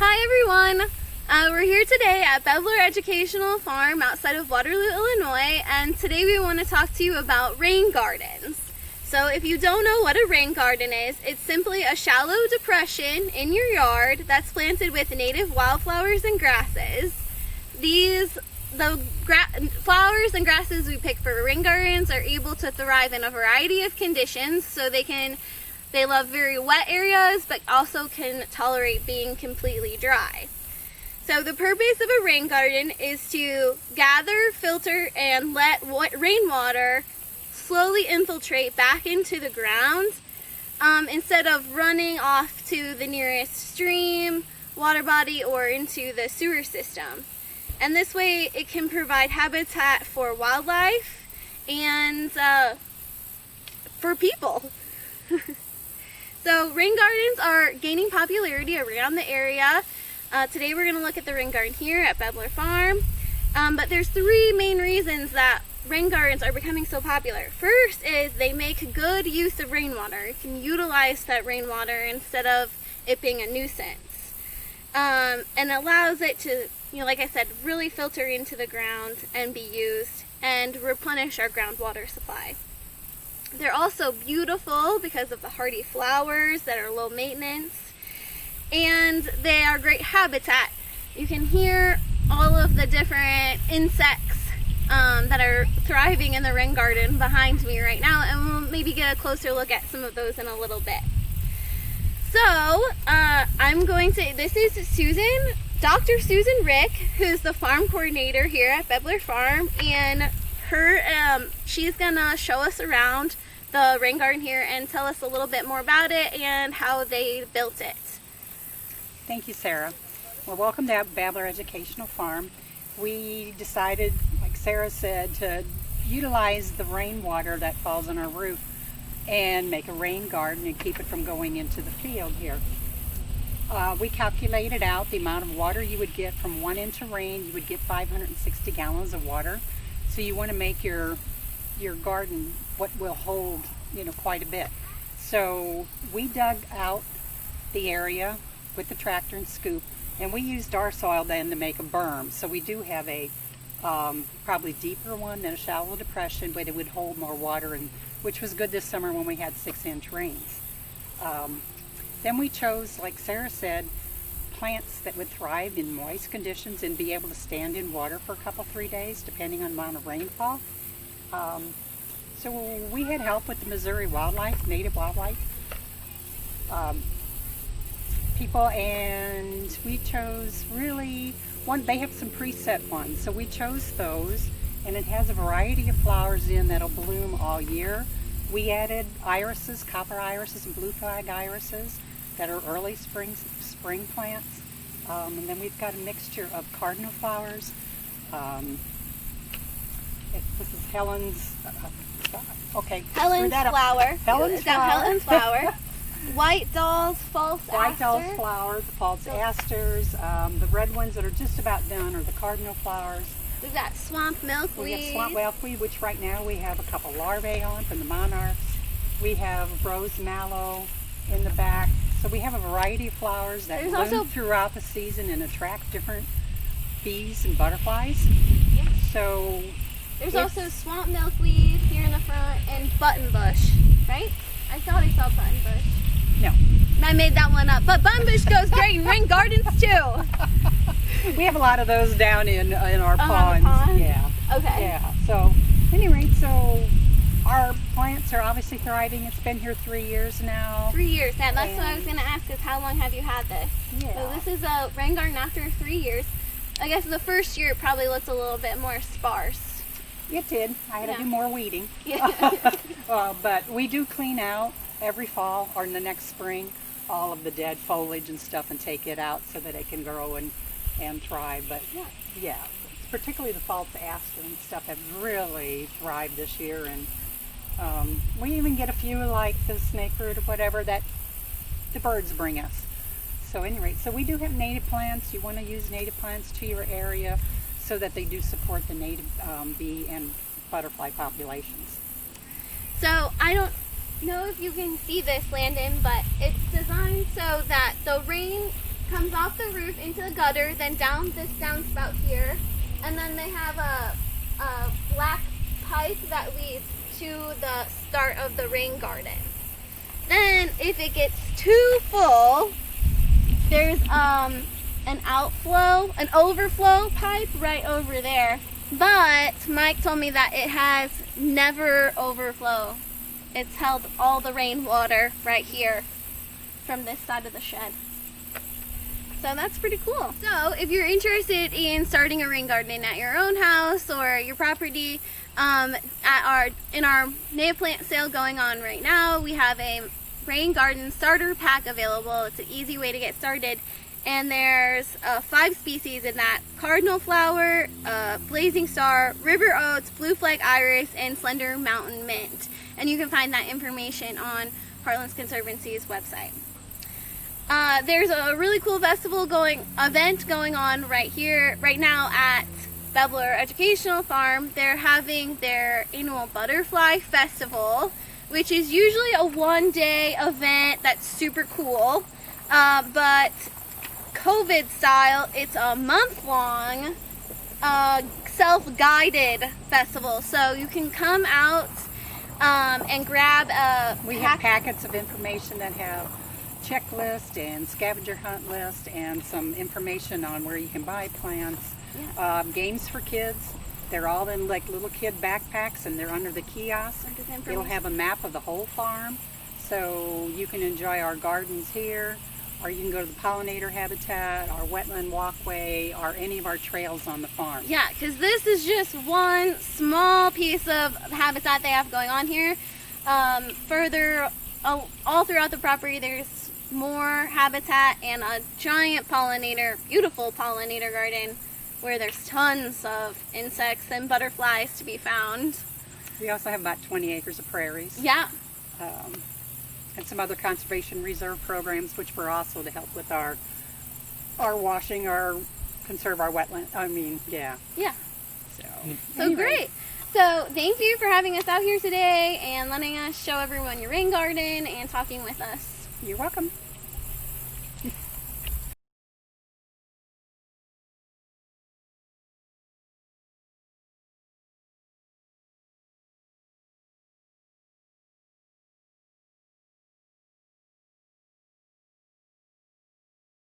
Hi everyone! We're here today at Baebler Educational Farm outside of Waterloo, Illinois, and today we want to talk to you about rain gardens. So if you don't know what a rain garden is, it's simply a shallow depression in your yard that's planted with native wildflowers and grasses. The flowers and grasses we pick for rain gardens are able to thrive in a variety of conditions, so they love very wet areas, but also can tolerate being completely dry. So the purpose of a rain garden is to gather, filter, and let rainwater slowly infiltrate back into the ground instead of running off to the nearest stream, water body, or into the sewer system. And this way it can provide habitat for wildlife and for people. So rain gardens are gaining popularity around the area. Today we're going to look at the rain garden here at Baebler Farm. But there's three main reasons that rain gardens are becoming so popular. First is they make good use of rainwater. You can utilize that rainwater instead of it being a nuisance. And allows it to, like I said, really filter into the ground and be used and replenish our groundwater supply. They're also beautiful because of the hardy flowers that are low maintenance, and they are great habitat. You can hear all of the different insects that are thriving in the rain garden behind me right now, and we'll maybe get a closer look at some of those in a little bit. So this is Susan, Dr. Susan Rick, who's the farm coordinator here at Baebler Farm, and she's gonna show us around the rain garden here and tell us a little bit more about it and how they built it. Thank you, Sarah. Well, welcome to Baebler Educational Farm. We decided, like Sarah said, to utilize the rainwater that falls on our roof and make a rain garden and keep it from going into the field here. We calculated out the amount of water you would get from 1 inch of rain. You would get 560 gallons of water. So you want to make your garden what will hold, quite a bit. So we dug out the area with the tractor and scoop, and we used our soil then to make a berm. So we do have a probably deeper one than a shallow depression, but it would hold more water, which was good this summer when we had 6-inch rains. Then we chose, like Sarah said, plants that would thrive in moist conditions and be able to stand in water for a couple, 3 days, depending on the amount of rainfall. So we had help with the Missouri wildlife, native wildlife people, and we chose they have some preset ones, so we chose those, and it has a variety of flowers that'll bloom all year. We added irises, copper irises and blue flag irises that are early spring plants. And then we've got a mixture of cardinal flowers. This is Helen's flower. Helen's flower. White Doll's false asters. The red ones that are just about done are the cardinal flowers. We've got swamp milkweed. We have swamp milkweed, which right now we have a couple larvae on from the monarchs. We have rose mallow in the back. So we have a variety of flowers that bloom throughout the season and attract different bees and butterflies. Yeah. So there's also swamp milkweed here in the front and buttonbush, right? I thought I saw buttonbush. No. I made that one up, but buttonbush goes great in rain gardens too. We have a lot of those down in our ponds. Yeah. Okay. Yeah. So anyway, our plants are obviously thriving. It's been here 3 years now. 3 years. That's what I was going to ask, is how long have you had this? Yeah. So this is a rain garden after 3 years. I guess the first year it probably looked a little bit more sparse. It did. I had to do more weeding. Yeah. But we do clean out every fall or in the next spring all of the dead foliage and stuff and take it out so that it can grow and thrive. But yeah, particularly the false aster and stuff have really thrived this year, and we even get a few like the snakeroot or whatever that the birds bring us. So anyway, so we do have native plants. You want to use native plants to your area so that they do support the native bee and butterfly populations. So I don't know if you can see this, Landon, but it's designed so that the rain comes off the roof into the gutter, then down this downspout here, and then they have a black pipe that leads to the start of the rain garden. Then, if it gets too full, there's an overflow pipe right over there. But Mike told me that it has never overflow. It's held all the rainwater right here from this side of the shed. So that's pretty cool. So if you're interested in starting a rain garden at your own house or your property, in our native plant sale going on right now, we have a rain garden starter pack available. It's an easy way to get started. And there's 5 species in that: cardinal flower, blazing star, river oats, blue flag iris, and slender mountain mint. And you can find that information on Heartlands Conservancy's website. There's a really cool event going on right now at Baebler Educational Farm. They're having their annual butterfly festival, which is usually a one-day event that's super cool, but COVID style, it's a month-long self-guided festival. So you can come out and grab We have packets of information that have checklist and scavenger hunt list and some information on where you can buy plants. Yeah. Games for kids. They're all in like little kid backpacks and they're under the kiosk. It'll have a map of the whole farm, so you can enjoy our gardens here, or you can go to the pollinator habitat, our wetland walkway, or any of our trails on the farm. Yeah, because this is just one small piece of habitat they have going on here. Further, all throughout the property, there's more habitat and a giant beautiful pollinator garden where there's tons of insects and butterflies to be found. We also have about 20 acres of prairies. Yeah. And some other conservation reserve programs, which were also to help with our washing, conserve our wetland. Yeah. So So great. So thank you for having us out here today and letting us show everyone your rain garden and talking with us. You're welcome.